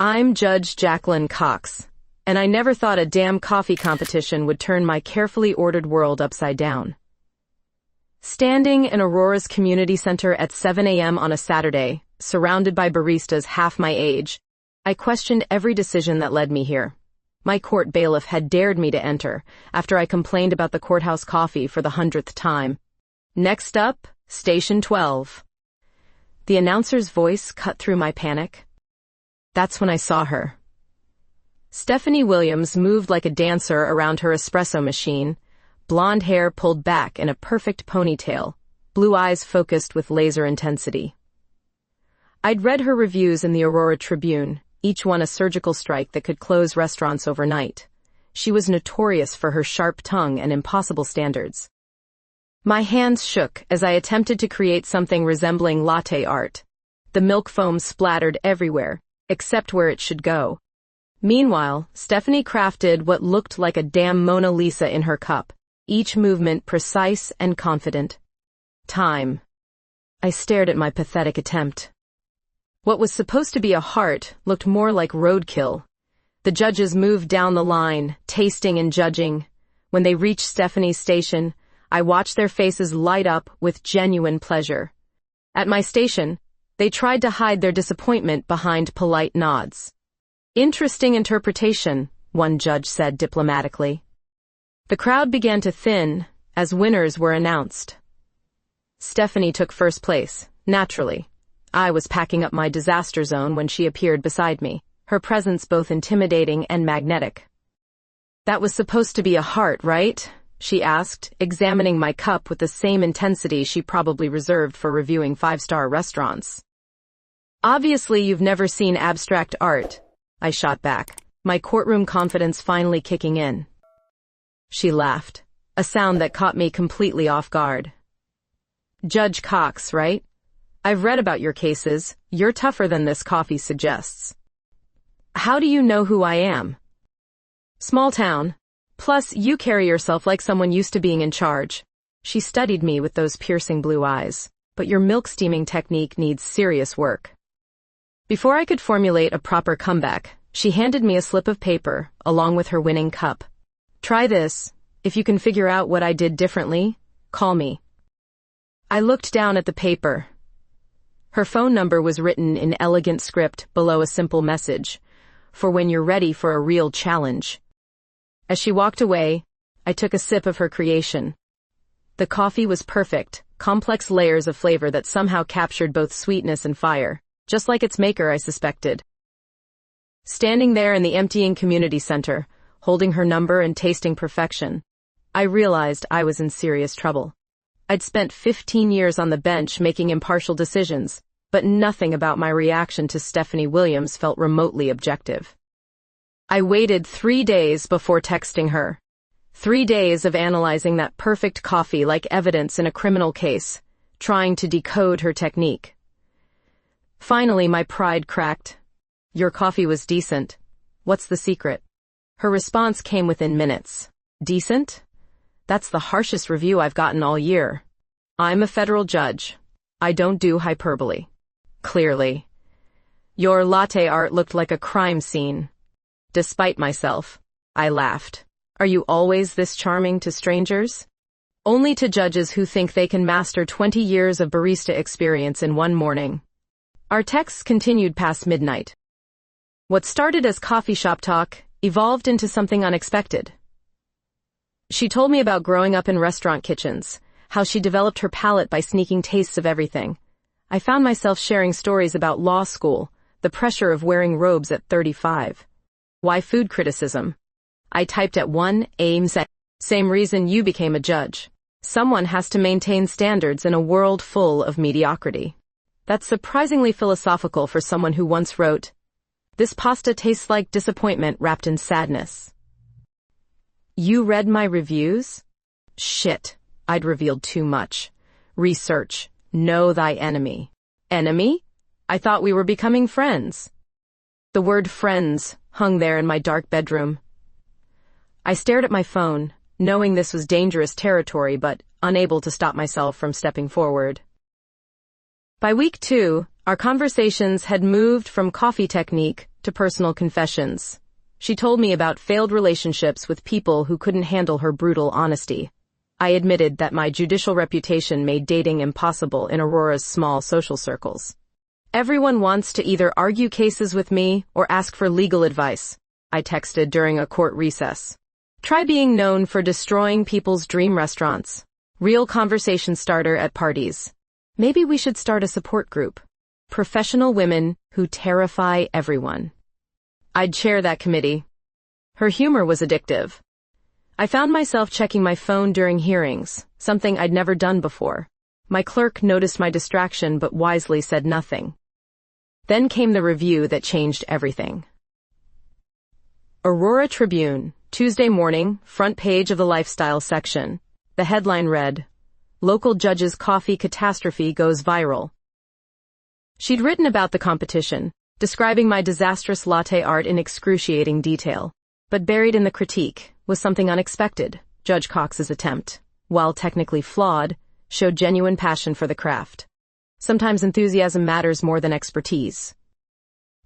I'm Judge Jacqueline Cox, and I never thought a damn coffee competition would turn my carefully ordered world upside down. Standing in Aurora's community center at 7 a.m. on a Saturday, surrounded by baristas half my age, I questioned every decision that led me here. My court bailiff had dared me to enter, after I complained about the courthouse coffee for the 100th time. Next up, Station 12. The announcer's voice cut through my panic. That's when I saw her. Stephanie Williams moved like a dancer around her espresso machine, blonde hair pulled back in a perfect ponytail, blue eyes focused with laser intensity. I'd read her reviews in the Aurora Tribune, each one a surgical strike that could close restaurants overnight. She was notorious for her sharp tongue and impossible standards. My hands shook as I attempted to create something resembling latte art. The milk foam splattered everywhere, except where it should go. Meanwhile, Stephanie crafted what looked like a damn Mona Lisa in her cup, each movement precise and confident. Time. I stared at my pathetic attempt. What was supposed to be a heart looked more like roadkill. The judges moved down the line, tasting and judging. When they reached Stephanie's station, I watched their faces light up with genuine pleasure. At my station, they tried to hide their disappointment behind polite nods. Interesting interpretation, one judge said diplomatically. The crowd began to thin as winners were announced. Stephanie took first place, naturally. I was packing up my disaster zone when she appeared beside me, her presence both intimidating and magnetic. That was supposed to be a heart, right? She asked, examining my cup with the same intensity she probably reserved for reviewing five-star restaurants. Obviously, you've never seen abstract art, I shot back, my courtroom confidence finally kicking in. She laughed, a sound that caught me completely off guard. Judge Cox, right? I've read about your cases. You're tougher than this coffee suggests. How do you know who I am? Small town. Plus, you carry yourself like someone used to being in charge. She studied me with those piercing blue eyes. But your milk steaming technique needs serious work. Before I could formulate a proper comeback, she handed me a slip of paper, along with her winning cup. Try this. If you can figure out what I did differently, call me. I looked down at the paper. Her phone number was written in elegant script below a simple message, for when you're ready for a real challenge. As she walked away, I took a sip of her creation. The coffee was perfect, complex layers of flavor that somehow captured both sweetness and fire, just like its maker, I suspected. Standing there in the emptying community center, holding her number and tasting perfection, I realized I was in serious trouble. I'd spent 15 years on the bench making impartial decisions, but nothing about my reaction to Stephanie Williams felt remotely objective. I waited 3 days before texting her. 3 days of analyzing that perfect coffee like evidence in a criminal case, trying to decode her technique. Finally, my pride cracked. Your coffee was decent. What's the secret? Her response came within minutes. Decent? That's the harshest review I've gotten all year. I'm a federal judge. I don't do hyperbole. Clearly. Your latte art looked like a crime scene. Despite myself, I laughed. Are you always this charming to strangers? Only to judges who think they can master 20 years of barista experience in one morning. Our texts continued past midnight. What started as coffee shop talk evolved into something unexpected. She told me about growing up in restaurant kitchens, how she developed her palate by sneaking tastes of everything. I found myself sharing stories about law school, the pressure of wearing robes at 35. Why food criticism? I typed at 1 aims at same reason you became a judge. Someone has to maintain standards in a world full of mediocrity. That's surprisingly philosophical for someone who once wrote, "This pasta tastes like disappointment wrapped in sadness." You read my reviews? Shit, I'd revealed too much. Research. Know thy enemy. Enemy? I thought we were becoming friends. The word friends hung there in my dark bedroom. I stared at my phone, knowing this was dangerous territory but unable to stop myself from stepping forward. By week 2, our conversations had moved from coffee technique to personal confessions. She told me about failed relationships with people who couldn't handle her brutal honesty. I admitted that my judicial reputation made dating impossible in Aurora's small social circles. Everyone wants to either argue cases with me or ask for legal advice, I texted during a court recess. Try being known for destroying people's dream restaurants. Real conversation starter at parties. Maybe we should start a support group. Professional women who terrify everyone. I'd chair that committee. Her humor was addictive. I found myself checking my phone during hearings, something I'd never done before. My clerk noticed my distraction but wisely said nothing. Then came the review that changed everything. Aurora Tribune, Tuesday morning, front page of the lifestyle section. The headline read, "Local judge's coffee catastrophe goes viral." She'd written about the competition, describing my disastrous latte art in excruciating detail. But buried in the critique was something unexpected. Judge Cox's attempt, while technically flawed, showed genuine passion for the craft. Sometimes enthusiasm matters more than expertise.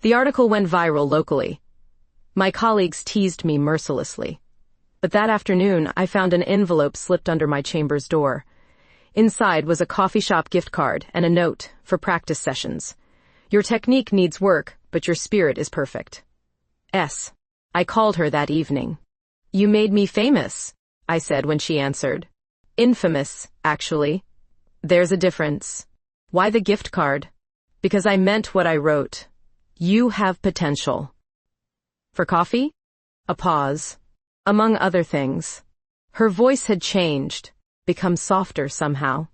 The article went viral locally. My colleagues teased me mercilessly. But that afternoon, I found an envelope slipped under my chamber's door. Inside was a coffee shop gift card and a note for practice sessions. Your technique needs work, but your spirit is perfect. S. I called her that evening. You made me famous, I said when she answered. Infamous, actually. There's a difference. Why the gift card? Because I meant what I wrote. You have potential. For coffee? A pause. Among other things. Her voice had changed, become softer somehow.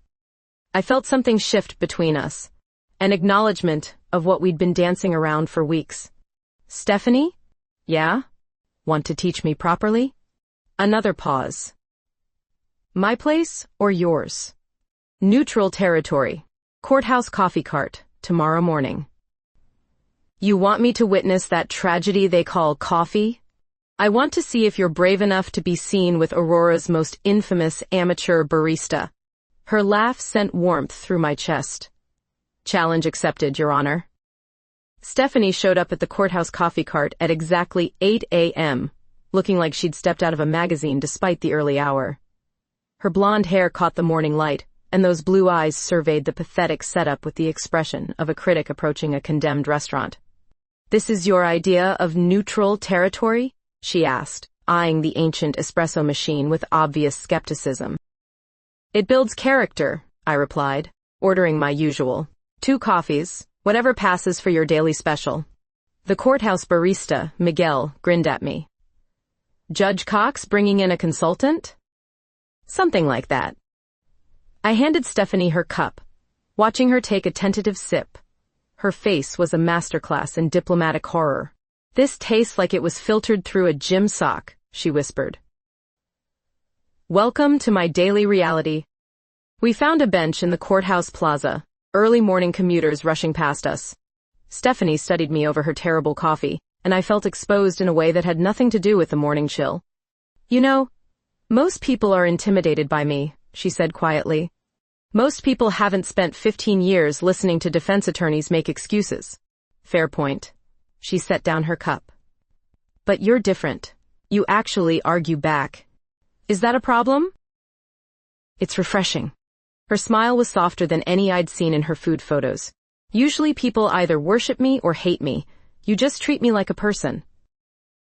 I felt something shift between us, an acknowledgement of what we'd been dancing around for weeks. Stephanie? Yeah? Want to teach me properly? Another pause. My place or yours? Neutral territory. Courthouse coffee cart, tomorrow morning. You want me to witness that tragedy they call coffee? I want to see if you're brave enough to be seen with Aurora's most infamous amateur barista. Her laugh sent warmth through my chest. Challenge accepted, Your Honor. Stephanie showed up at the courthouse coffee cart at exactly 8 a.m., looking like she'd stepped out of a magazine despite the early hour. Her blonde hair caught the morning light, and those blue eyes surveyed the pathetic setup with the expression of a critic approaching a condemned restaurant. This is your idea of neutral territory? She asked, eyeing the ancient espresso machine with obvious skepticism. It builds character, I replied, ordering my usual. 2 coffees, whatever passes for your daily special. The courthouse barista, Miguel, grinned at me. Judge Cox bringing in a consultant? Something like that. I handed Stephanie her cup, watching her take a tentative sip. Her face was a masterclass in diplomatic horror. This tastes like it was filtered through a gym sock, she whispered. Welcome to my daily reality. We found a bench in the courthouse plaza, early morning commuters rushing past us. Stephanie studied me over her terrible coffee, and I felt exposed in a way that had nothing to do with the morning chill. You know, most people are intimidated by me, she said quietly. Most people haven't spent 15 years listening to defense attorneys make excuses. Fair point. She set down her cup. But you're different. You actually argue back. Is that a problem? It's refreshing. Her smile was softer than any I'd seen in her food photos. Usually people either worship me or hate me. You just treat me like a person.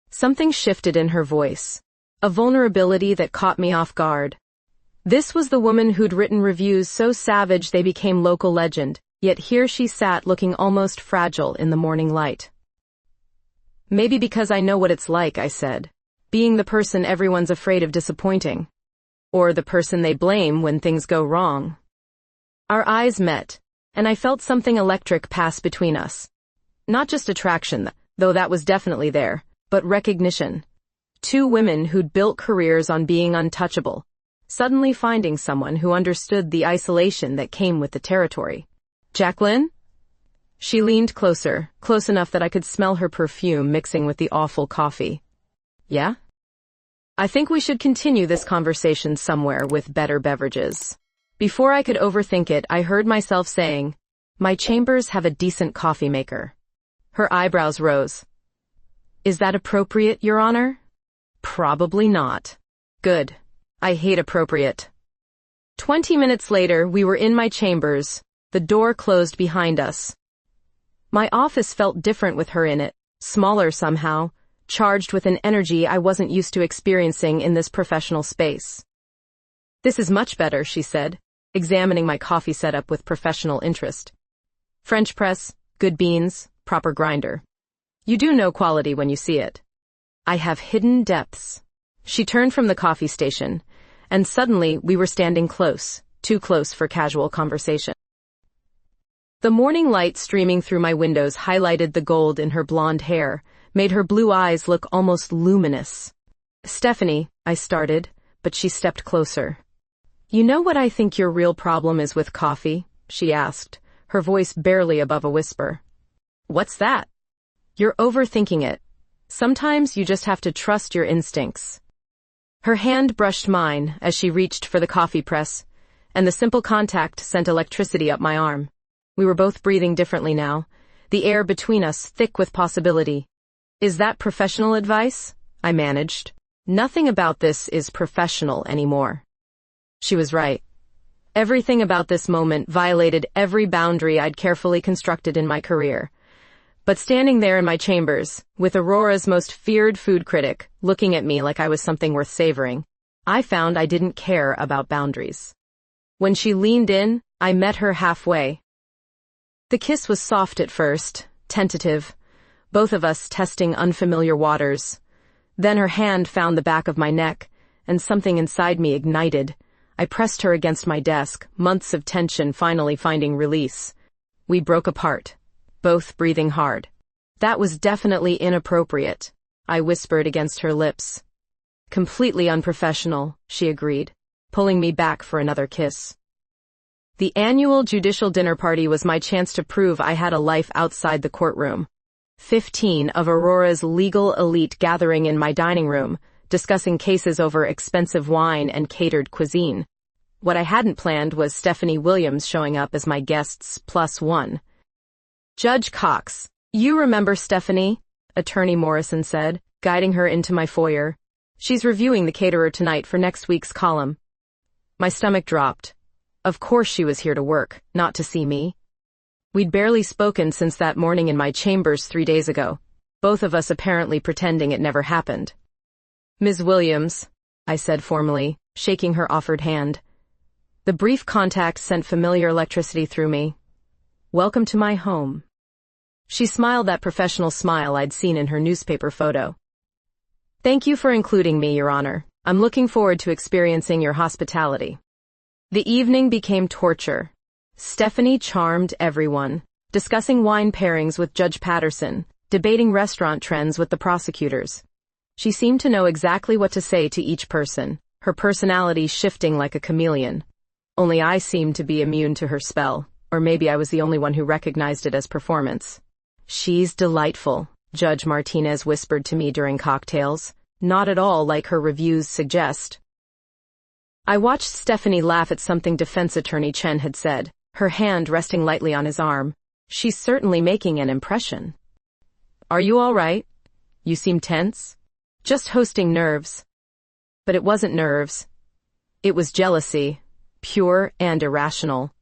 Something shifted in her voice. A vulnerability that caught me off guard. This was the woman who'd written reviews so savage they became local legend, yet here she sat looking almost fragile in the morning light. Maybe because I know what it's like, I said. Being the person everyone's afraid of disappointing. Or the person they blame when things go wrong. Our eyes met, and I felt something electric pass between us. Not just attraction, though that was definitely there, but recognition. 2 women who'd built careers on being untouchable, suddenly finding someone who understood the isolation that came with the territory. Jacqueline? She leaned closer, close enough that I could smell her perfume mixing with the awful coffee. Yeah? I think we should continue this conversation somewhere with better beverages. Before I could overthink it, I heard myself saying, my chambers have a decent coffee maker. Her eyebrows rose. Is that appropriate, Your Honor? Probably not. Good. I hate appropriate. 20 minutes later, we were in my chambers. The door closed behind us. My office felt different with her in it, smaller somehow, charged with an energy I wasn't used to experiencing in this professional space. This is much better, she said, examining my coffee setup with professional interest. French press, good beans, proper grinder. You do know quality when you see it. I have hidden depths. She turned from the coffee station, and suddenly we were standing close, too close for casual conversation. The morning light streaming through my windows highlighted the gold in her blonde hair, made her blue eyes look almost luminous. Stephanie, I started, but she stepped closer. You know what I think your real problem is with coffee? She asked, her voice barely above a whisper. What's that? You're overthinking it. Sometimes you just have to trust your instincts. Her hand brushed mine as she reached for the coffee press, and the simple contact sent electricity up my arm. We were both breathing differently now, the air between us thick with possibility. Is that professional advice? I managed. Nothing about this is professional anymore. She was right. Everything about this moment violated every boundary I'd carefully constructed in my career. But standing there in my chambers, with Aurora's most feared food critic looking at me like I was something worth savoring, I found I didn't care about boundaries. When she leaned in, I met her halfway. The kiss was soft at first, tentative, both of us testing unfamiliar waters. Then her hand found the back of my neck, and something inside me ignited. I pressed her against my desk, months of tension finally finding release. We broke apart, both breathing hard. That was definitely inappropriate, I whispered against her lips. Completely unprofessional, she agreed, pulling me back for another kiss. The annual judicial dinner party was my chance to prove I had a life outside the courtroom. 15 of Aurora's legal elite gathering in my dining room, discussing cases over expensive wine and catered cuisine. What I hadn't planned was Stephanie Williams showing up as my guests +1. Judge Cox, you remember Stephanie? Attorney Morrison said, guiding her into my foyer. She's reviewing the caterer tonight for next week's column. My stomach dropped. Of course she was here to work, not to see me. We'd barely spoken since that morning in my chambers 3 days ago, both of us apparently pretending it never happened. Ms. Williams, I said formally, shaking her offered hand. The brief contact sent familiar electricity through me. Welcome to my home. She smiled that professional smile I'd seen in her newspaper photo. Thank you for including me, Your Honor. I'm looking forward to experiencing your hospitality. The evening became torture. Stephanie charmed everyone, discussing wine pairings with Judge Patterson, debating restaurant trends with the prosecutors. She seemed to know exactly what to say to each person, her personality shifting like a chameleon. Only I seemed to be immune to her spell, or maybe I was the only one who recognized it as performance. She's delightful, Judge Martinez whispered to me during cocktails, not at all like her reviews suggest. I watched Stephanie laugh at something defense attorney Chen had said, her hand resting lightly on his arm. She's certainly making an impression. Are you all right? You seem tense. Just hosting nerves. But it wasn't nerves. It was jealousy, pure and irrational.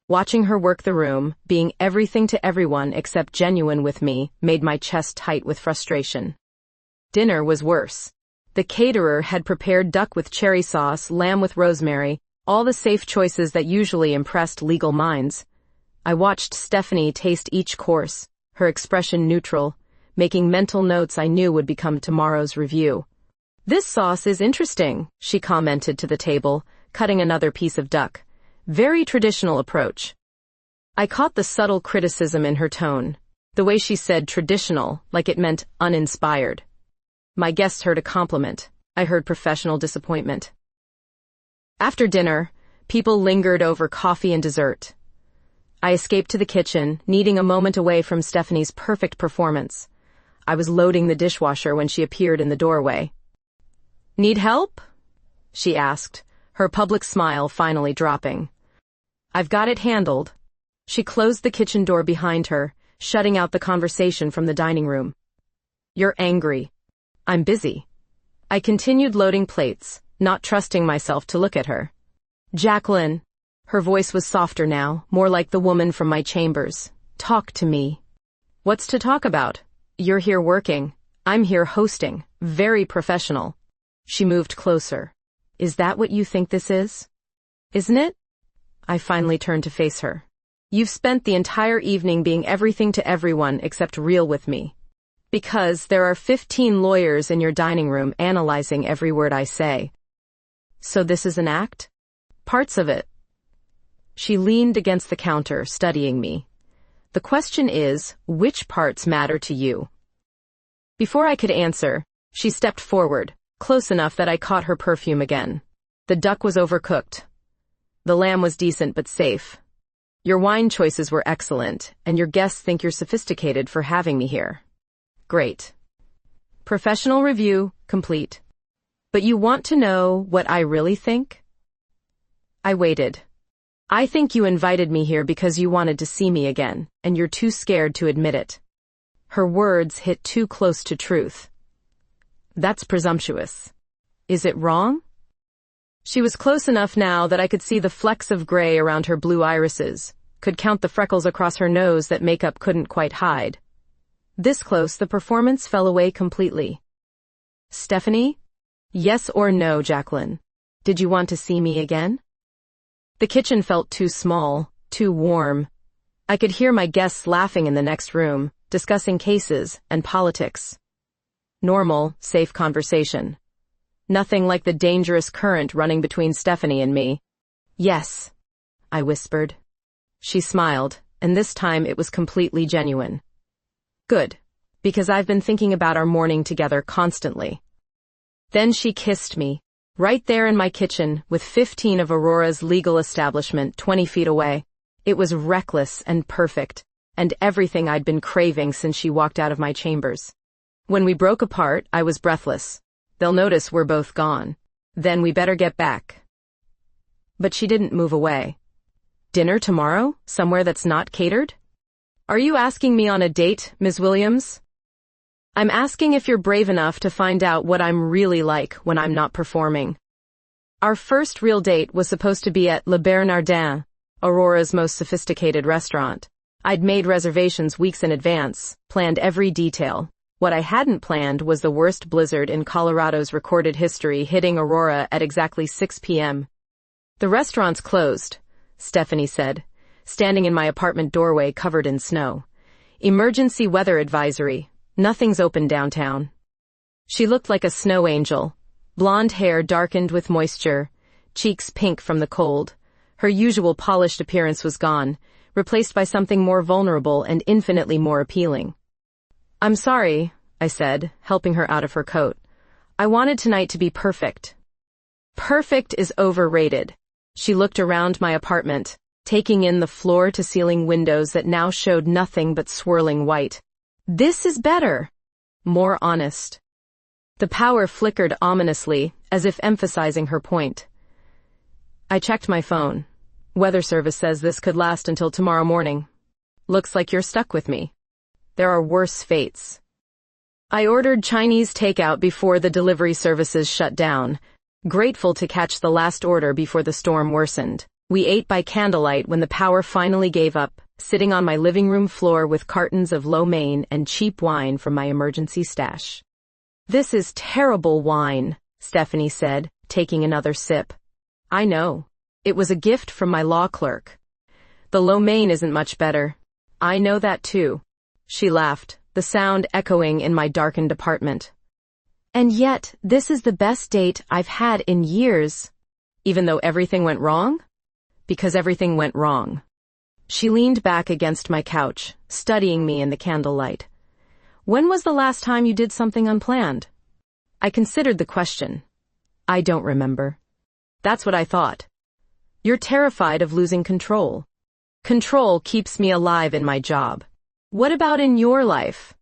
Watching her work the room, being everything to everyone except genuine with me, made my chest tight with frustration. Dinner was worse. The caterer had prepared duck with cherry sauce, lamb with rosemary, all the safe choices that usually impressed legal minds. I watched Stephanie taste each course, her expression neutral, making mental notes I knew would become tomorrow's review. This sauce is interesting, she commented to the table, cutting another piece of duck. Very traditional approach. I caught the subtle criticism in her tone, the way she said traditional, like it meant uninspired. My guests heard a compliment. I heard professional disappointment. After dinner, people lingered over coffee and dessert. I escaped to the kitchen, needing a moment away from Stephanie's perfect performance. I was loading the dishwasher when she appeared in the doorway. Need help? She asked, her public smile finally dropping. I've got it handled. She closed the kitchen door behind her, shutting out the conversation from the dining room. You're angry. I'm busy. I continued loading plates, not trusting myself to look at her. Jacqueline. Her voice was softer now, more like the woman from my chambers. Talk to me. What's to talk about? You're here working. I'm here hosting. Very professional. She moved closer. Is that what you think this is? Isn't it? I finally turned to face her. You've spent the entire evening being everything to everyone except real with me. Because there are 15 lawyers in your dining room analyzing every word I say. So this is an act? Parts of it. She leaned against the counter, studying me. The question is, which parts matter to you? Before I could answer, she stepped forward, close enough that I caught her perfume again. The duck was overcooked. The lamb was decent but safe. Your wine choices were excellent, and your guests think you're sophisticated for having me here. Great. Professional review complete. But you want to know what I really think? I waited. I think you invited me here because you wanted to see me again, and you're too scared to admit it. Her words hit too close to truth. That's presumptuous. Is it wrong? She was close enough now that I could see the flecks of gray around her blue irises, could count the freckles across her nose that makeup couldn't quite hide. This close, the performance fell away completely. Stephanie? Yes or no, Jacqueline? Did you want to see me again? The kitchen felt too small, too warm. I could hear my guests laughing in the next room, discussing cases and politics. Normal, safe conversation. Nothing like the dangerous current running between Stephanie and me. Yes, I whispered. She smiled, and this time it was completely genuine. Good, because I've been thinking about our morning together constantly. Then she kissed me, right there in my kitchen, with 15 of Aurora's legal establishment 20 feet away. It was reckless and perfect, and everything I'd been craving since she walked out of my chambers. When we broke apart, I was breathless. They'll notice we're both gone. Then we better get back. But she didn't move away. Dinner tomorrow? Somewhere that's not catered? Are you asking me on a date, Ms. Williams? I'm asking if you're brave enough to find out what I'm really like when I'm not performing. Our first real date was supposed to be at Le Bernardin, Aurora's most sophisticated restaurant. I'd made reservations weeks in advance, planned every detail. What I hadn't planned was the worst blizzard in Colorado's recorded history hitting Aurora at exactly 6 p.m. The restaurant's closed, Stephanie said, standing in my apartment doorway covered in snow. Emergency weather advisory. Nothing's open downtown. She looked like a snow angel. Blonde hair darkened with moisture, cheeks pink from the cold. Her usual polished appearance was gone, replaced by something more vulnerable and infinitely more appealing. I'm sorry, I said, helping her out of her coat. I wanted tonight to be perfect. Perfect is overrated. She looked around my apartment, taking in the floor-to-ceiling windows that now showed nothing but swirling white. This is better. More honest. The power flickered ominously, as if emphasizing her point. I checked my phone. Weather service says this could last until tomorrow morning. Looks like you're stuck with me. There are worse fates. I ordered Chinese takeout before the delivery services shut down, grateful to catch the last order before the storm worsened. We ate by candlelight when the power finally gave up, sitting on my living room floor with cartons of lo mein and cheap wine from my emergency stash. This is terrible wine, Stephanie said, taking another sip. I know. It was a gift from my law clerk. The lo mein isn't much better. I know that too. She laughed, the sound echoing in my darkened apartment. And yet, this is the best date I've had in years. Even though everything went wrong? Because everything went wrong. She leaned back against my couch, studying me in the candlelight. When was the last time you did something unplanned? I considered the question. I don't remember. That's what I thought. You're terrified of losing control. Control keeps me alive in my job. What about in your life?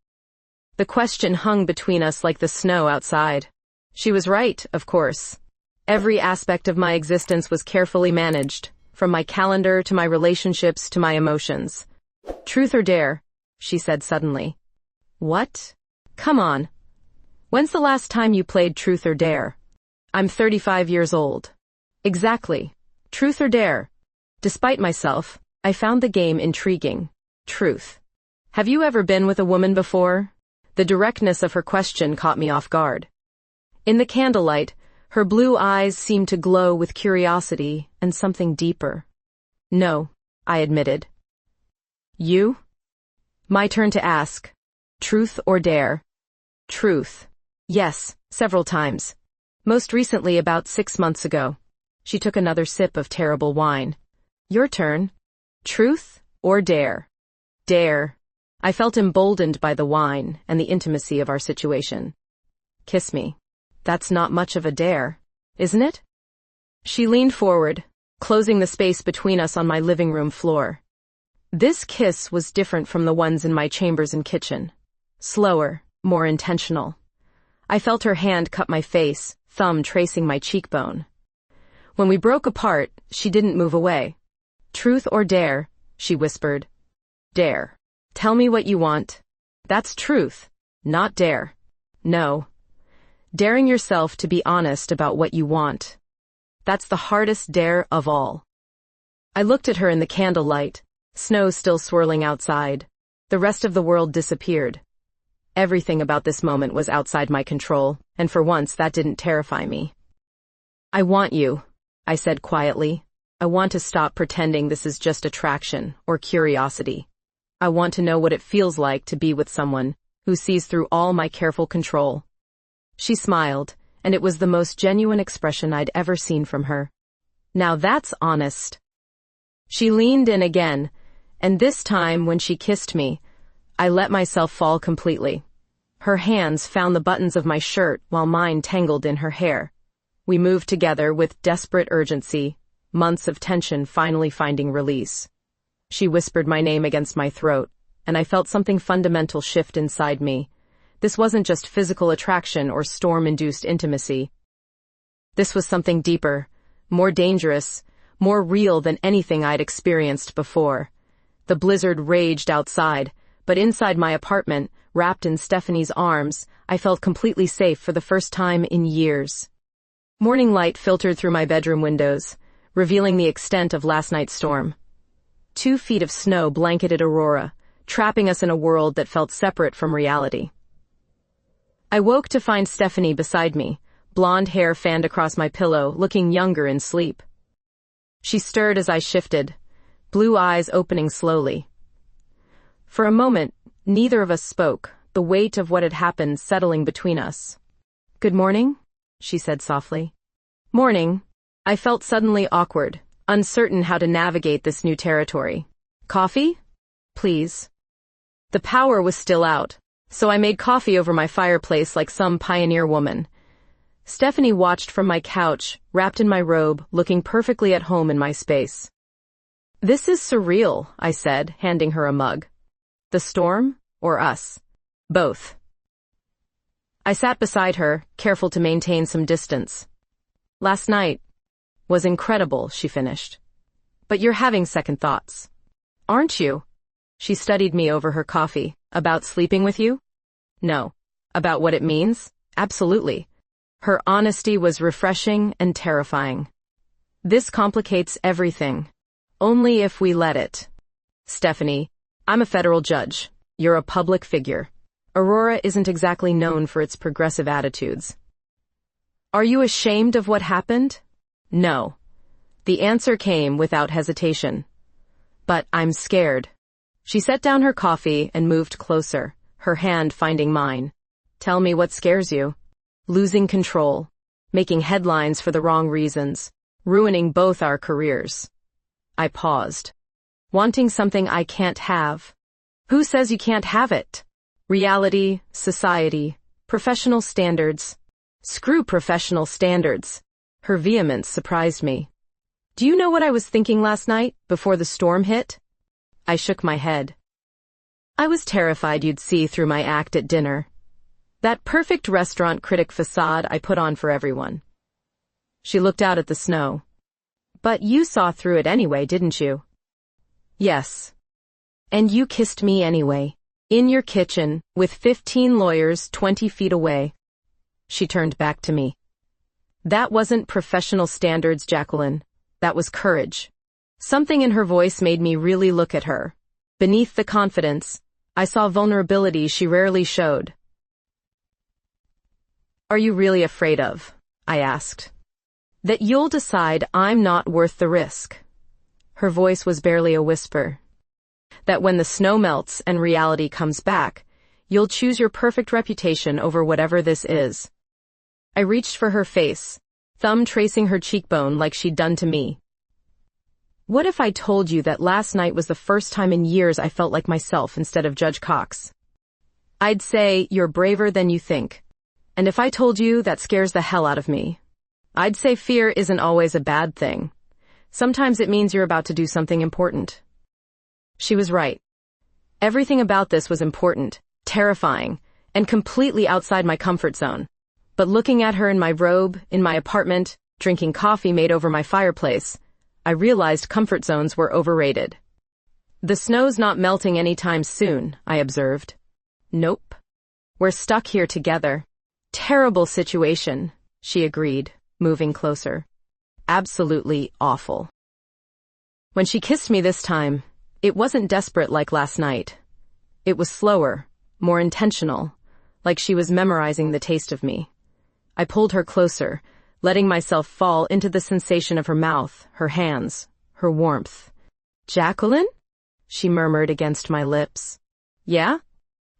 The question hung between us like the snow outside. She was right, of course. Every aspect of my existence was carefully managed, from my calendar to my relationships to my emotions. Truth or dare, she said suddenly. What? Come on. When's the last time you played Truth or Dare? I'm 35 years old. Exactly. Truth or Dare. Despite myself, I found the game intriguing. Truth. Have you ever been with a woman before? The directness of her question caught me off guard. In the candlelight, her blue eyes seemed to glow with curiosity and something deeper. No, I admitted. You? My turn to ask. Truth or Dare? Truth. Yes, several times. Most recently about 6 months ago. She took another sip of terrible wine. Your turn. Truth or Dare? Dare. I felt emboldened by the wine and the intimacy of our situation. Kiss me. That's not much of a dare, isn't it? She leaned forward, closing the space between us on my living room floor. This kiss was different from the ones in my chambers and kitchen. Slower, more intentional. I felt her hand cup my face, thumb tracing my cheekbone. When we broke apart, she didn't move away. Truth or Dare, she whispered. Dare. Tell me what you want. That's truth, not dare. No. Daring yourself to be honest about what you want. That's the hardest dare of all. I looked at her in the candlelight, snow still swirling outside. The rest of the world disappeared. Everything about this moment was outside my control, and for once that didn't terrify me. I want you, I said quietly. I want to stop pretending this is just attraction or curiosity. I want to know what it feels like to be with someone who sees through all my careful control. She smiled, and it was the most genuine expression I'd ever seen from her. Now that's honest. She leaned in again, and this time when she kissed me, I let myself fall completely. Her hands found the buttons of my shirt while mine tangled in her hair. We moved together with desperate urgency, months of tension finally finding release. She whispered my name against my throat, and I felt something fundamental shift inside me. This wasn't just physical attraction or storm-induced intimacy. This was something deeper, more dangerous, more real than anything I'd experienced before. The blizzard raged outside, but inside my apartment, wrapped in Stephanie's arms, I felt completely safe for the first time in years. Morning light filtered through my bedroom windows, revealing the extent of last night's storm. 2 feet of snow blanketed Aurora, trapping us in a world that felt separate from reality. I woke to find Stephanie beside me, blonde hair fanned across my pillow, looking younger in sleep. She stirred as I shifted, blue eyes opening slowly. For a moment, neither of us spoke, the weight of what had happened settling between us. Good morning, she said softly. Morning. I felt suddenly awkward, uncertain how to navigate this new territory. Coffee? Please. The power was still out, so I made coffee over my fireplace like some pioneer woman. Stephanie watched from my couch, wrapped in my robe, looking perfectly at home in my space. This is surreal, I said, handing her a mug. The storm, or us? Both. I sat beside her, careful to maintain some distance. Last night was incredible, she finished. But you're having second thoughts. Aren't you? She studied me over her coffee. About sleeping with you? No. About what it means? Absolutely. Her honesty was refreshing and terrifying. This complicates everything. Only if we let it. Stephanie, I'm a federal judge. You're a public figure. Aurora isn't exactly known for its progressive attitudes. Are you ashamed of what happened? No. The answer came without hesitation. But I'm scared. She set down her coffee and moved closer, her hand finding mine. Tell me what scares you. Losing control, making headlines for the wrong reasons, ruining both our careers. I paused. Wanting something I can't have. Who says you can't have it? Reality, society, professional standards. Screw professional standards. Her vehemence surprised me. Do you know what I was thinking last night, before the storm hit? I shook my head. I was terrified you'd see through my act at dinner. That perfect restaurant critic facade I put on for everyone. She looked out at the snow. But you saw through it anyway, didn't you? Yes. And you kissed me anyway, In your kitchen, with 15 lawyers 20 feet away. She turned back to me. That wasn't professional standards, Jacqueline. That was courage. Something in her voice made me really look at her. Beneath the confidence, I saw vulnerability she rarely showed. Are you really afraid of? I asked. That you'll decide I'm not worth the risk. Her voice was barely a whisper. That when the snow melts and reality comes back, you'll choose your perfect reputation over whatever this is. I reached for her face, thumb tracing her cheekbone like she'd done to me. What if I told you that last night was the first time in years I felt like myself instead of Judge Cox? I'd say you're braver than you think. And if I told you that scares the hell out of me, I'd say fear isn't always a bad thing. Sometimes it means you're about to do something important. She was right. Everything about this was important, terrifying, and completely outside my comfort zone. But looking at her in my robe, in my apartment, drinking coffee made over my fireplace, I realized comfort zones were overrated. The snow's not melting anytime soon, I observed. Nope. We're stuck here together. Terrible situation, she agreed, moving closer. Absolutely awful. When she kissed me this time, it wasn't desperate like last night. It was slower, more intentional, like she was memorizing the taste of me. I pulled her closer, letting myself fall into the sensation of her mouth, her hands, her warmth. Jacqueline? She murmured against my lips. Yeah?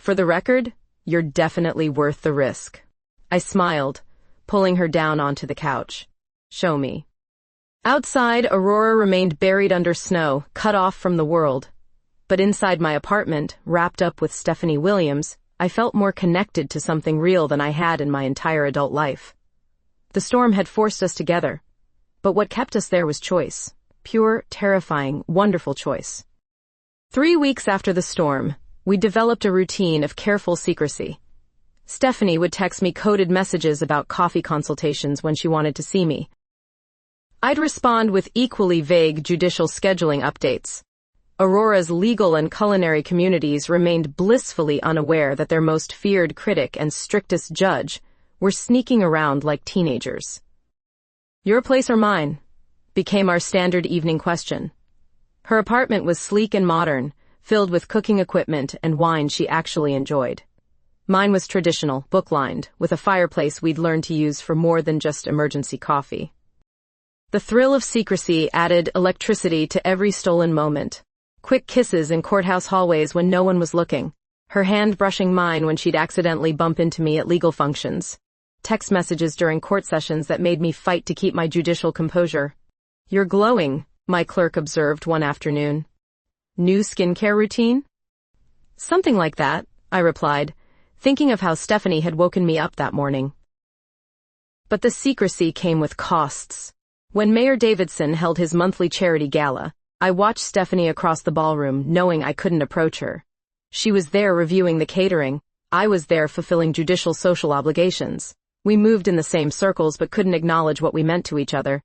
For the record, you're definitely worth the risk. I smiled, pulling her down onto the couch. Show me. Outside, Aurora remained buried under snow, cut off from the world. But inside my apartment, wrapped up with Stephanie Williams, I felt more connected to something real than I had in my entire adult life. The storm had forced us together, but what kept us there was choice. Pure, terrifying, wonderful choice. 3 weeks after the storm, we developed a routine of careful secrecy. Stephanie would text me coded messages about coffee consultations when she wanted to see me. I'd respond with equally vague judicial scheduling updates. Aurora's legal and culinary communities remained blissfully unaware that their most feared critic and strictest judge were sneaking around like teenagers. Your place or mine? Became our standard evening question. Her apartment was sleek and modern, filled with cooking equipment and wine she actually enjoyed. Mine was traditional, book-lined, with a fireplace we'd learned to use for more than just emergency coffee. The thrill of secrecy added electricity to every stolen moment. Quick kisses in courthouse hallways when no one was looking. Her hand brushing mine when she'd accidentally bump into me at legal functions. Text messages during court sessions that made me fight to keep my judicial composure. You're glowing, my clerk observed one afternoon. New skincare routine? Something like that, I replied, thinking of how Stephanie had woken me up that morning. But the secrecy came with costs. When Mayor Davidson held his monthly charity gala, I watched Stephanie across the ballroom, knowing I couldn't approach her. She was there reviewing the catering. I was there fulfilling judicial social obligations. We moved in the same circles but couldn't acknowledge what we meant to each other.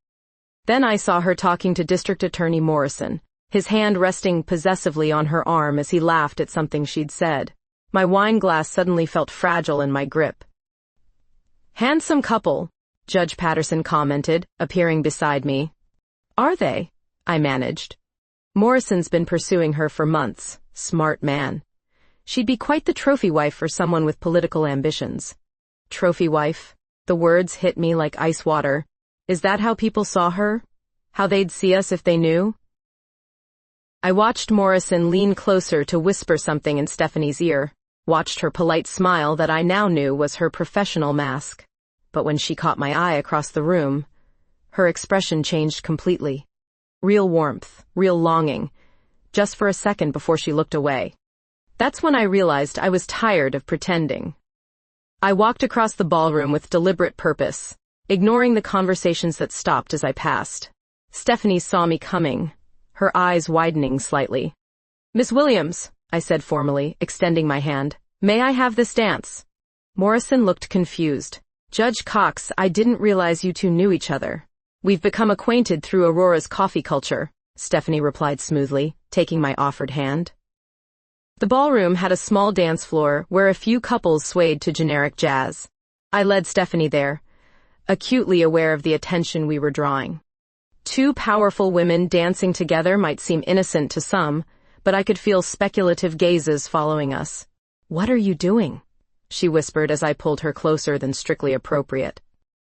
Then I saw her talking to District Attorney Morrison, his hand resting possessively on her arm as he laughed at something she'd said. My wine glass suddenly felt fragile in my grip. Handsome couple, Judge Patterson commented, appearing beside me. Are they? I managed. Morrison's been pursuing her for months. Smart man. She'd be quite the trophy wife for someone with political ambitions. Trophy wife. The words hit me like ice water. Is that how people saw her? How they'd see us if they knew? I watched Morrison lean closer to whisper something in Stephanie's ear, watched her polite smile that I now knew was her professional mask. But when she caught my eye across the room, her expression changed completely. Real warmth, real longing, just for a second before she looked away. That's when I realized I was tired of pretending. I walked across the ballroom with deliberate purpose, ignoring the conversations that stopped as I passed. Stephanie saw me coming, her eyes widening slightly. Miss Williams, I said formally, extending my hand. May I have this dance? Morrison looked confused. Judge Cox, I didn't realize you two knew each other. We've become acquainted through Aurora's coffee culture, Stephanie replied smoothly, taking my offered hand. The ballroom had a small dance floor where a few couples swayed to generic jazz. I led Stephanie there, acutely aware of the attention we were drawing. Two powerful women dancing together might seem innocent to some, but I could feel speculative gazes following us. "What are you doing?" she whispered as I pulled her closer than strictly appropriate.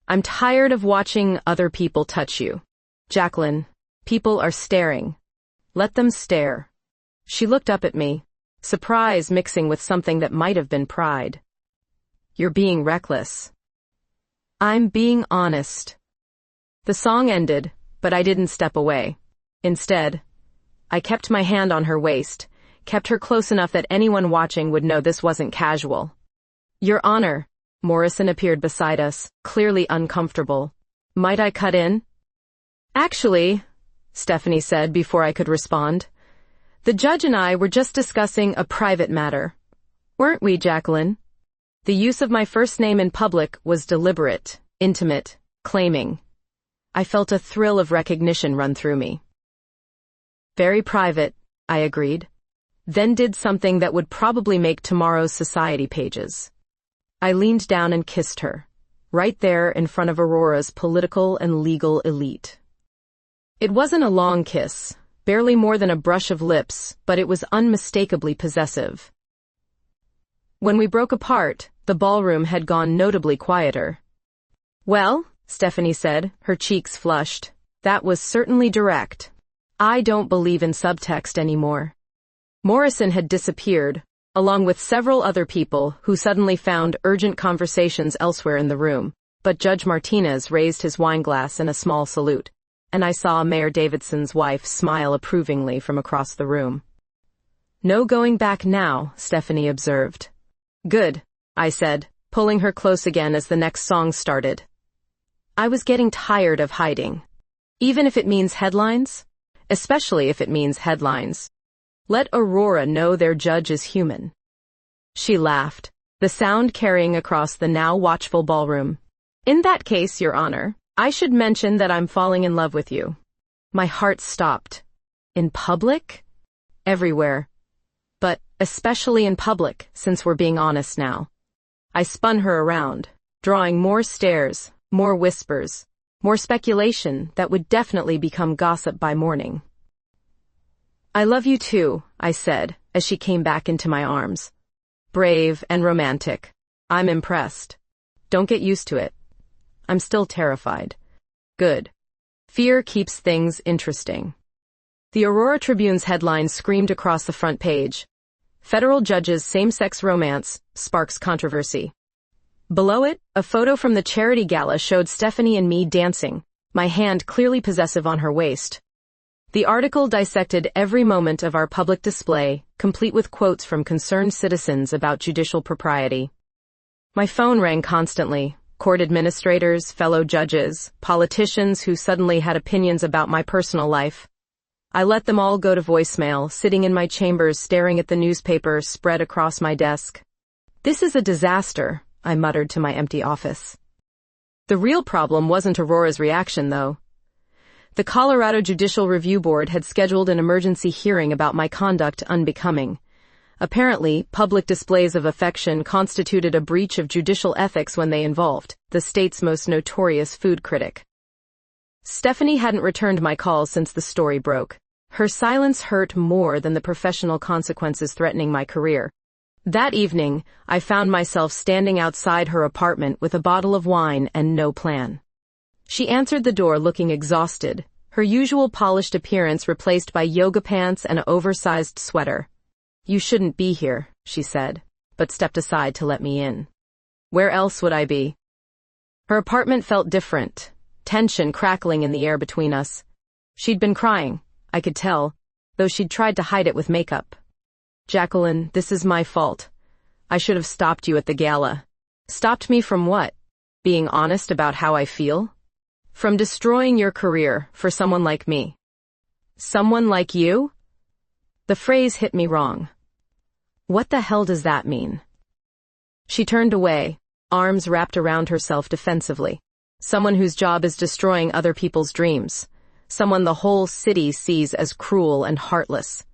"I'm tired of watching other people touch you. Jacqueline, people are staring. Let them stare." She looked up at me, surprise mixing with something that might have been pride. "You're being reckless." "I'm being honest." The song ended, but I didn't step away. Instead, I kept my hand on her waist, kept her close enough that anyone watching would know this wasn't casual. "Your Honor," Morrison appeared beside us, clearly uncomfortable. "Might I cut in?" "Actually," Stephanie said before I could respond, "the judge and I were just discussing a private matter. Weren't we, Jacqueline?" The use of my first name in public was deliberate, intimate, claiming. I felt a thrill of recognition run through me. "Very private," I agreed, then did something that would probably make tomorrow's society pages. I leaned down and kissed her, right there in front of Aurora's political and legal elite. It wasn't a long kiss, barely more than a brush of lips, but it was unmistakably possessive. When we broke apart, the ballroom had gone notably quieter. "Well," Stephanie said, her cheeks flushed, "that was certainly direct. I don't believe in subtext anymore." Morrison had disappeared, along with several other people who suddenly found urgent conversations elsewhere in the room, but Judge Martinez raised his wineglass in a small salute, and I saw Mayor Davidson's wife smile approvingly from across the room. "No going back now," Stephanie observed. "Good," I said, pulling her close again as the next song started. I was getting tired of hiding. Even if it means headlines, especially if it means headlines. Let Aurora know their judge is human. She laughed, the sound carrying across the now watchful ballroom. "In that case, Your Honor, I should mention that I'm falling in love with you." My heart stopped. In public? Everywhere. But especially in public, since we're being honest now. I spun her around, drawing more stares, more whispers, more speculation that would definitely become gossip by morning. "I love you too," I said, as she came back into my arms. Brave and romantic. I'm impressed. Don't get used to it. I'm still terrified. Good. Fear keeps things interesting. The Aurora Tribune's headline screamed across the front page. "Federal Judge's Same-Sex Romance Sparks Controversy." Below it, a photo from the charity gala showed Stephanie and me dancing, my hand clearly possessive on her waist. The article dissected every moment of our public display, complete with quotes from concerned citizens about judicial propriety. My phone rang constantly. Court administrators, fellow judges, politicians who suddenly had opinions about my personal life. I let them all go to voicemail, sitting in my chambers staring at the newspaper spread across my desk. "This is a disaster," I muttered to my empty office. The real problem wasn't Aurora's reaction, though. The Colorado Judicial Review Board had scheduled an emergency hearing about my conduct unbecoming. Apparently, public displays of affection constituted a breach of judicial ethics when they involved the state's most notorious food critic. Stephanie hadn't returned my calls since the story broke. Her silence hurt more than the professional consequences threatening my career. That evening, I found myself standing outside her apartment with a bottle of wine and no plan. She answered the door looking exhausted, her usual polished appearance replaced by yoga pants and an oversized sweater. "You shouldn't be here," she said, but stepped aside to let me in. Where else would I be? Her apartment felt different, tension crackling in the air between us. She'd been crying, I could tell, though she'd tried to hide it with makeup. "Jacqueline, this is my fault. I should have stopped you at the gala." "Stopped me from what? Being honest about how I feel? From destroying your career for someone like me." "Someone like you?" The phrase hit me wrong. What the hell does that mean? She turned away, arms wrapped around herself defensively. "Someone whose job is destroying other people's dreams. Someone the whole city sees as cruel and heartless."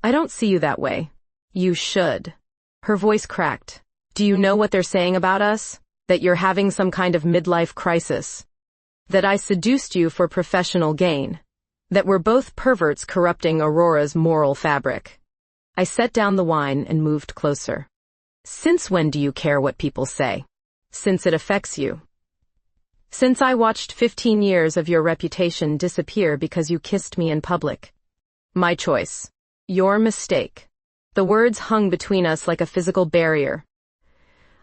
"I don't see you that way." You should. Her voice cracked. Do you know what they're saying about us? That you're having some kind of midlife crisis. That I seduced you for professional gain. That we're both perverts corrupting Aurora's moral fabric. I set down the wine and moved closer. Since when do you care what people say? Since it affects you. Since I watched 15 years of your reputation disappear because you kissed me in public. My choice. Your mistake. The words hung between us like a physical barrier.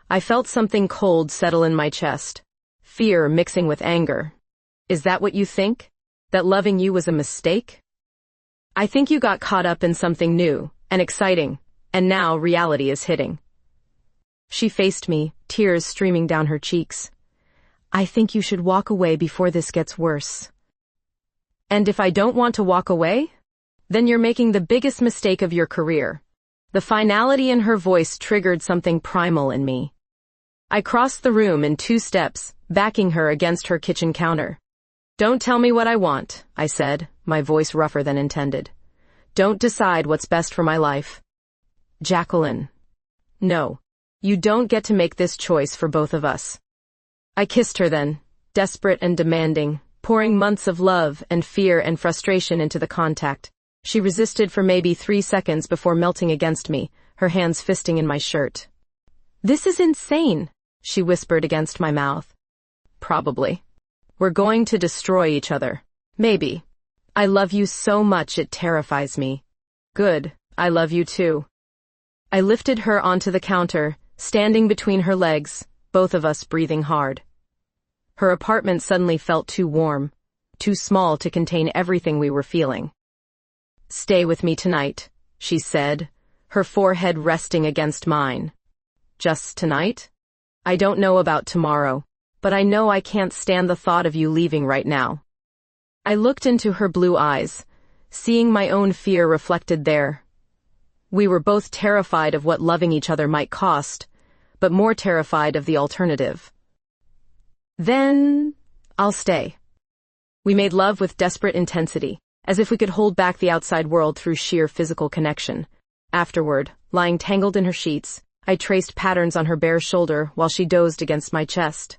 I felt something cold settle in my chest. Fear mixing with anger. Is that what you think? That loving you was a mistake? I think you got caught up in something new and exciting, and now reality is hitting. She faced me, tears streaming down her cheeks. I think you should walk away before this gets worse. And if I don't want to walk away? Then you're making the biggest mistake of your career. The finality in her voice triggered something primal in me. I crossed the room in 2 steps, backing her against her kitchen counter. Don't tell me what I want, I said, my voice rougher than intended. Don't decide what's best for my life. Jacqueline. No. You don't get to make this choice for both of us. I kissed her then, desperate and demanding, pouring months of love and fear and frustration into the contact. She resisted for maybe 3 seconds before melting against me, her hands fisting in my shirt. This is insane, she whispered against my mouth. Probably. We're going to destroy each other. Maybe. I love you so much it terrifies me. Good, I love you too. I lifted her onto the counter, standing between her legs, both of us breathing hard. Her apartment suddenly felt too warm, too small to contain everything we were feeling. Stay with me tonight, she said, her forehead resting against mine. Just tonight? I don't know about tomorrow, but I know I can't stand the thought of you leaving right now. I looked into her blue eyes, seeing my own fear reflected there. We were both terrified of what loving each other might cost, but more terrified of the alternative. Then, I'll stay. We made love with desperate intensity, as if we could hold back the outside world through sheer physical connection. Afterward, lying tangled in her sheets, I traced patterns on her bare shoulder while she dozed against my chest.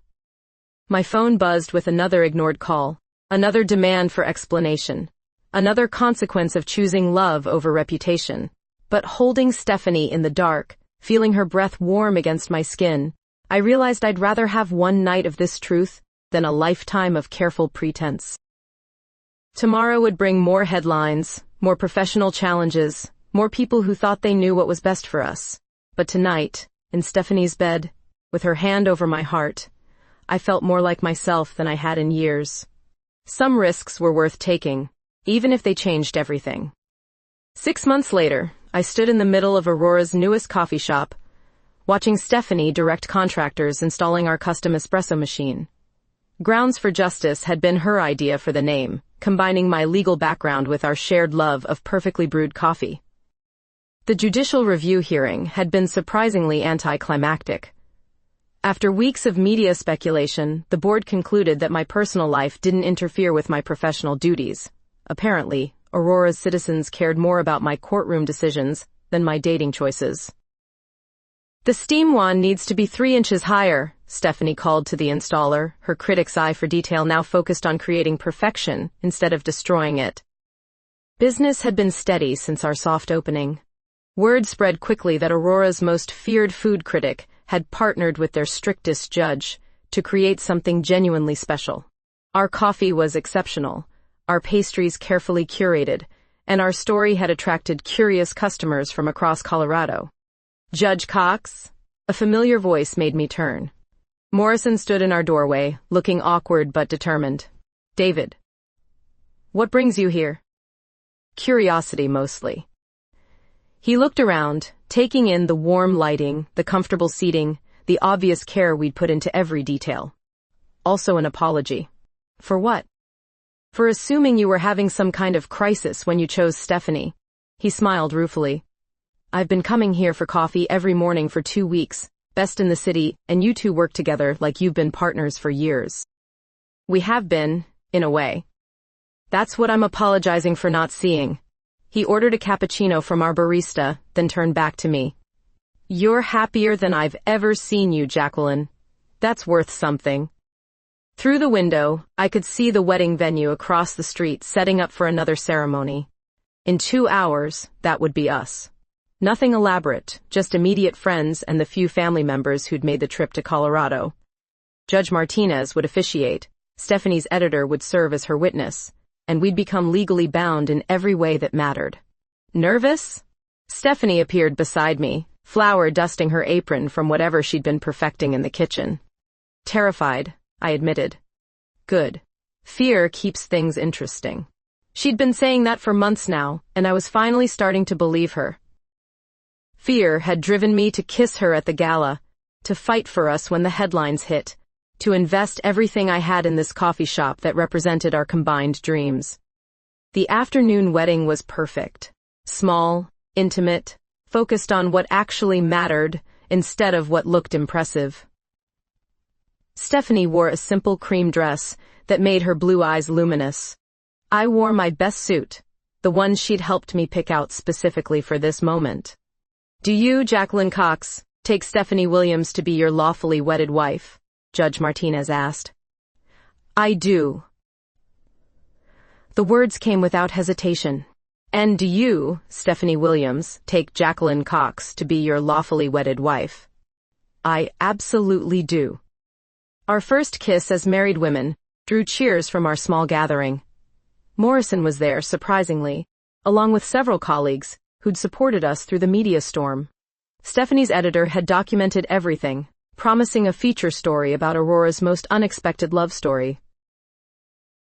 My phone buzzed with another ignored call, another demand for explanation, another consequence of choosing love over reputation. But holding Stephanie in the dark, feeling her breath warm against my skin, I realized I'd rather have one night of this truth than a lifetime of careful pretense. Tomorrow would bring more headlines, more professional challenges, more people who thought they knew what was best for us. But tonight, in Stephanie's bed, with her hand over my heart, I felt more like myself than I had in years. Some risks were worth taking, even if they changed everything. 6 months later, I stood in the middle of Aurora's newest coffee shop, watching Stephanie direct contractors installing our custom espresso machine. Grounds for Justice had been her idea for the name, combining my legal background with our shared love of perfectly brewed coffee. The judicial review hearing had been surprisingly anticlimactic. After weeks of media speculation, the board concluded that my personal life didn't interfere with my professional duties. Apparently, Aurora's citizens cared more about my courtroom decisions than my dating choices. The steam wand needs to be 3 inches higher, Stephanie called to the installer, her critic's eye for detail now focused on creating perfection instead of destroying it. Business had been steady since our soft opening. Word spread quickly that Aurora's most feared food critic had partnered with their strictest judge to create something genuinely special. Our coffee was exceptional, our pastries carefully curated, and our story had attracted curious customers from across Colorado. Judge Cox? A familiar voice made me turn. Morrison stood in our doorway, looking awkward but determined. David. What brings you here? Curiosity, mostly. He looked around, taking in the warm lighting, the comfortable seating, the obvious care we'd put into every detail. Also an apology. For what? For assuming you were having some kind of crisis when you chose Stephanie. He smiled ruefully. I've been coming here for coffee every morning for 2 weeks, best in the city, and you two work together like you've been partners for years. We have been, in a way. That's what I'm apologizing for not seeing. He ordered a cappuccino from our barista, then turned back to me. "You're happier than I've ever seen you, Jacqueline. That's worth something." Through the window, I could see the wedding venue across the street setting up for another ceremony. In 2 hours, that would be us. Nothing elaborate, just immediate friends and the few family members who'd made the trip to Colorado. Judge Martinez would officiate, Stephanie's editor would serve as her witness, and we'd become legally bound in every way that mattered. Nervous? Stephanie appeared beside me, flour dusting her apron from whatever she'd been perfecting in the kitchen. Terrified, I admitted. Good. Fear keeps things interesting. She'd been saying that for months now, and I was finally starting to believe her. Fear had driven me to kiss her at the gala, to fight for us when the headlines hit, to invest everything I had in this coffee shop that represented our combined dreams. The afternoon wedding was perfect. Small, intimate, focused on what actually mattered instead of what looked impressive. Stephanie wore a simple cream dress that made her blue eyes luminous. I wore my best suit, the one she'd helped me pick out specifically for this moment. "Do you, Jacqueline Cox, take Stephanie Williams to be your lawfully wedded wife?" Judge Martinez asked. "I do." The words came without hesitation. "And do you, Stephanie Williams, take Jacqueline Cox to be your lawfully wedded wife?" "I absolutely do." Our first kiss as married women drew cheers from our small gathering. Morrison was there, surprisingly, along with several colleagues who'd supported us through the media storm. Stephanie's editor had documented everything, promising a feature story about Aurora's most unexpected love story.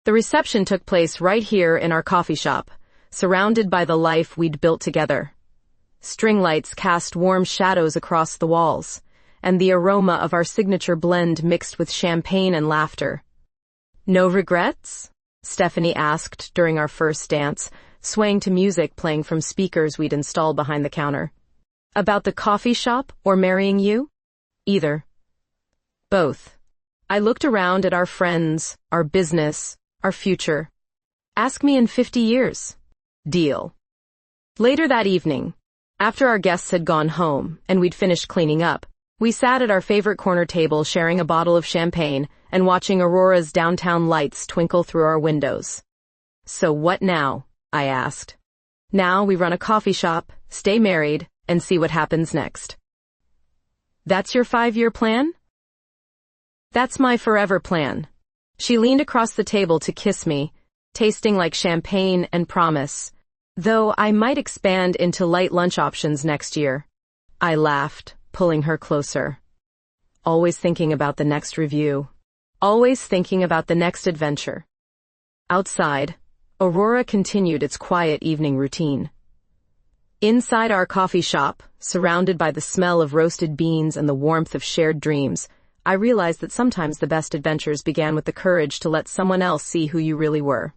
The reception took place right here in our coffee shop, surrounded by the life we'd built together. String lights cast warm shadows across the walls, and the aroma of our signature blend mixed with champagne and laughter. "No regrets?" Stephanie asked during our first dance, swaying to music playing from speakers we'd installed behind the counter. "About the coffee shop or marrying you?" "Either." "Both." I looked around at our friends, our business, our future. "Ask me in 50 years. Deal." Later that evening, after our guests had gone home and we'd finished cleaning up, we sat at our favorite corner table sharing a bottle of champagne and watching Aurora's downtown lights twinkle through our windows. "So what now?" I asked. "Now we run a coffee shop, stay married, and see what happens next." "That's your 5-year plan?" "That's my forever plan." She leaned across the table to kiss me, tasting like champagne and promise, though I might expand into light lunch options next year. I laughed, pulling her closer. Always thinking about the next review. Always thinking about the next adventure. Outside, Aurora continued its quiet evening routine. Inside our coffee shop, surrounded by the smell of roasted beans and the warmth of shared dreams, I realized that sometimes the best adventures began with the courage to let someone else see who you really were.